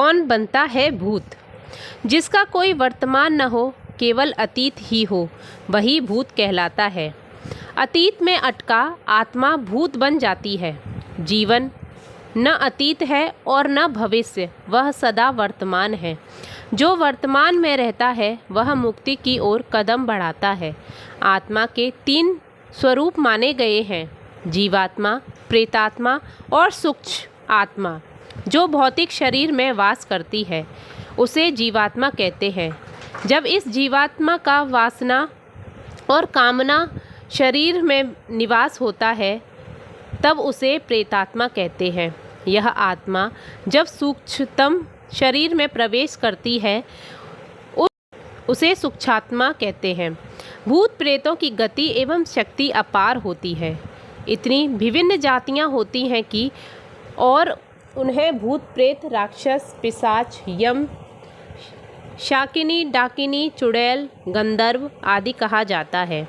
कौन बनता है भूत? जिसका कोई वर्तमान न हो, केवल अतीत ही हो, वही भूत कहलाता है। अतीत में अटका आत्मा भूत बन जाती है। जीवन न अतीत है और न भविष्य, वह सदा वर्तमान है। जो वर्तमान में रहता है वह मुक्ति की ओर कदम बढ़ाता है। आत्मा के 3 स्वरूप माने गए हैं: जीवात्मा, प्रेतात्मा और सूक्ष्म आत्मा। जो भौतिक शरीर में वास करती है उसे जीवात्मा कहते हैं। जब इस जीवात्मा का वासना और कामना शरीर में निवास होता है तब उसे प्रेतात्मा कहते हैं। यह आत्मा जब सूक्ष्मतम शरीर में प्रवेश करती है उसे सूक्ष्मात्मा कहते हैं। भूत प्रेतों की गति एवं शक्ति अपार होती है। इतनी विभिन्न जातियां होती हैं कि और उन्हें भूत प्रेत, राक्षस, पिशाच, यम, शाकिनी, डाकिनी, चुड़ैल, गंधर्व आदि कहा जाता है।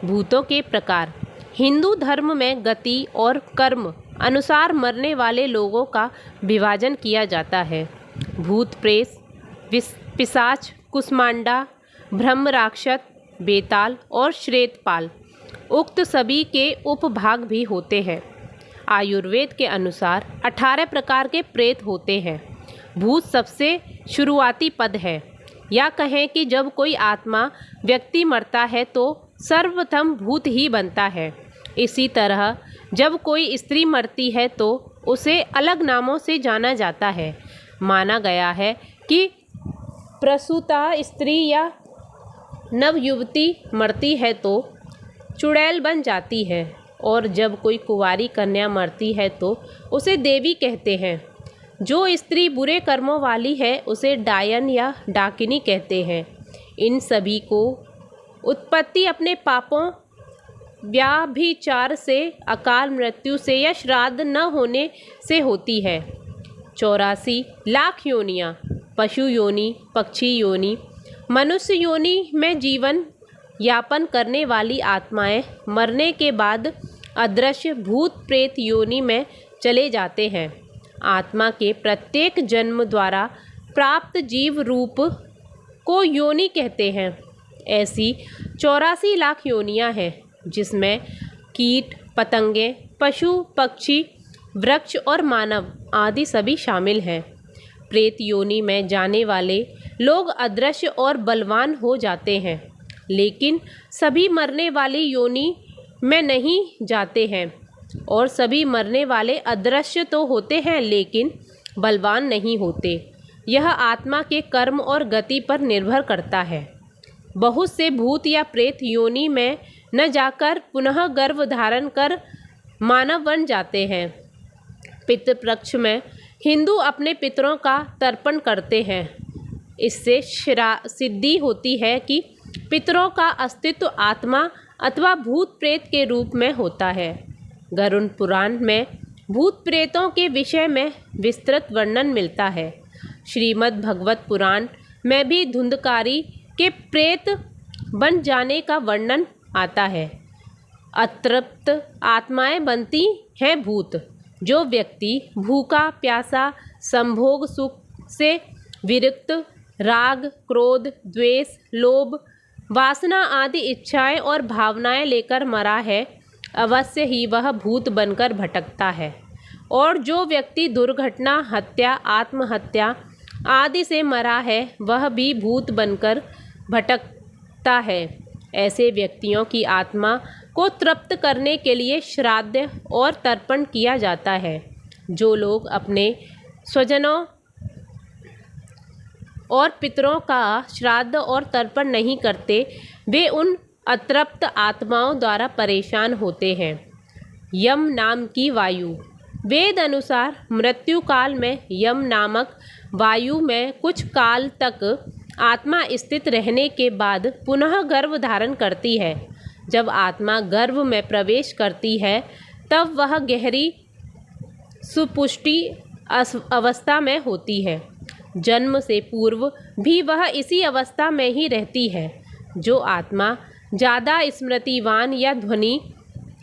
भूतों के प्रकार: हिंदू धर्म में गति और कर्म अनुसार मरने वाले लोगों का विभाजन किया जाता है। भूत प्रेत, पिशाच, कुष्मांडा, ब्रह्म राक्षस, बेताल और श्वेतपाल उक्त सभी के उपभाग भी होते हैं। आयुर्वेद के अनुसार 18 प्रकार के प्रेत होते हैं। भूत सबसे शुरुआती पद है, या कहें कि जब कोई आत्मा व्यक्ति मरता है तो सर्वप्रथम भूत ही बनता है। इसी तरह जब कोई स्त्री मरती है तो उसे अलग नामों से जाना जाता है। माना गया है कि प्रसूता स्त्री या नवयुवती मरती है तो चुड़ैल बन जाती है, और जब कोई कुंवारी कन्या मरती है तो उसे देवी कहते हैं। जो स्त्री बुरे कर्मों वाली है उसे डायन या डाकिनी कहते हैं। इन सभी को उत्पत्ति अपने पापों, व्याभिचार से, अकाल मृत्यु से या श्राद्ध न होने से होती है। 84 लाख योनियाँ: पशु योनि, पक्षी योनि, मनुष्य योनि में जीवन यापन करने वाली आत्माएं मरने के बाद अदृश्य भूत प्रेत योनि में चले जाते हैं। आत्मा के प्रत्येक जन्म द्वारा प्राप्त जीव रूप को योनि कहते हैं। ऐसी 84 लाख योनियां हैं जिसमें कीट, पतंगे, पशु, पक्षी, वृक्ष और मानव आदि सभी शामिल हैं। प्रेत योनि में जाने वाले लोग अदृश्य और बलवान हो जाते हैं, लेकिन सभी मरने वाली योनि में नहीं जाते हैं, और सभी मरने वाले अदृश्य तो होते हैं लेकिन बलवान नहीं होते। यह आत्मा के कर्म और गति पर निर्भर करता है। बहुत से भूत या प्रेत योनि में न जाकर पुनः गर्भ धारण कर मानव बन जाते हैं। पितृपक्ष में हिंदू अपने पितरों का तर्पण करते हैं। इससे सिद्धि होती है कि पितरों का अस्तित्व आत्मा अथवा भूत प्रेत के रूप में होता है। गरुड़ पुराण में भूत प्रेतों के विषय में विस्तृत वर्णन मिलता है। श्रीमद् भागवत पुराण में भी धुंधकारी के प्रेत बन जाने का वर्णन आता है। अतृप्त आत्माएं बनती हैं भूत। जो व्यक्ति भूखा प्यासा, संभोग सुख से विरक्त, राग, क्रोध, द्वेष, लोभ, वासना आदि इच्छाएं और भावनाएं लेकर मरा है, अवश्य ही वह भूत बनकर भटकता है। और जो व्यक्ति दुर्घटना, हत्या, आत्महत्या आदि से मरा है, वह भी भूत बनकर भटकता है। ऐसे व्यक्तियों की आत्मा को तृप्त करने के लिए श्राद्ध और तर्पण किया जाता है। जो लोग अपने स्वजनों और पितरों का श्राद्ध और तर्पण नहीं करते, वे उन अतृप्त आत्माओं द्वारा परेशान होते हैं। यम नाम की वायु: वेद अनुसार मृत्यु काल में यम नामक वायु में कुछ काल तक आत्मा स्थित रहने के बाद पुनः गर्भ धारण करती है। जब आत्मा गर्भ में प्रवेश करती है तब वह गहरी सुपुष्टि अवस्था में होती है। जन्म से पूर्व भी वह इसी अवस्था में ही रहती है। जो आत्मा ज़्यादा स्मृतिवान या ध्वनि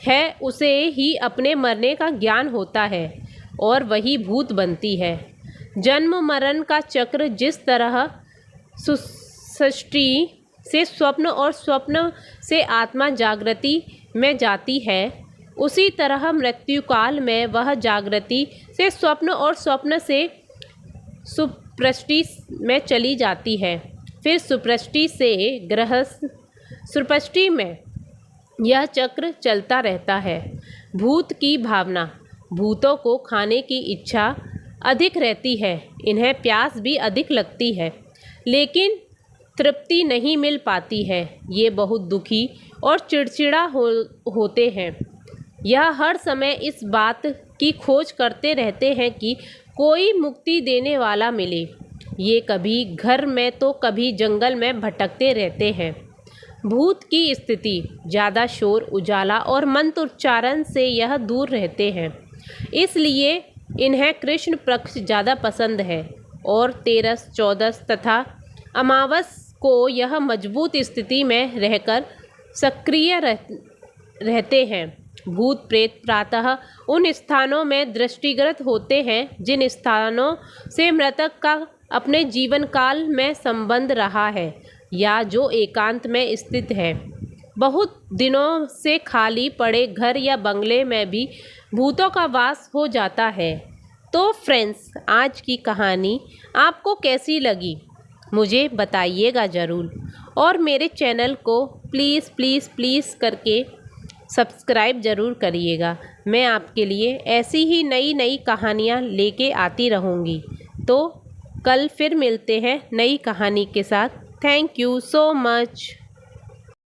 है उसे ही अपने मरने का ज्ञान होता है और वही भूत बनती है। जन्म मरण का चक्र जिस तरह सृष्टि से स्वप्न और स्वप्न से आत्मा जागृति में जाती है, उसी तरह मृत्यु काल में वह जागृति से स्वप्न और स्वप्न से सुप्रष्टि में चली जाती है। फिर सुप्रष्टि से गृहस्थ सुप्रष्टि में यह चक्र चलता रहता है। भूत की भावना। भूतों को खाने की इच्छा अधिक रहती है, इन्हें प्यास भी अधिक लगती है, लेकिन तृप्ति नहीं मिल पाती है। ये बहुत दुखी और चिड़चिड़ा होते हैं। यह हर समय इस बात की खोज करते रहते हैं कि कोई मुक्ति देने वाला मिले। ये कभी घर में तो कभी जंगल में भटकते रहते हैं। भूत की स्थिति। ज़्यादा शोर, उजाला और मंत्रोच्चारण से यह दूर रहते हैं, इसलिए इन्हें कृष्ण पक्ष ज़्यादा पसंद है। और 13, 14 तथा अमावस को यह मजबूत स्थिति में रहकर सक्रिय रहते हैं। भूत प्रेत प्रातः उन स्थानों में दृष्टिगत होते हैं जिन स्थानों से मृतक का अपने जीवन काल में संबंध रहा है या जो एकांत में स्थित है। बहुत दिनों से खाली पड़े घर या बंगले में भी भूतों का वास हो जाता है। तो फ्रेंड्स, आज की कहानी आपको कैसी लगी मुझे बताइएगा ज़रूर, और मेरे चैनल को प्लीज़ प्लीज़ प्लीज़ करके सब्सक्राइब ज़रूर करिएगा। मैं आपके लिए ऐसी ही नई नई कहानियाँ लेके आती रहूँगी। तो कल फिर मिलते हैं नई कहानी के साथ। Thank you so much.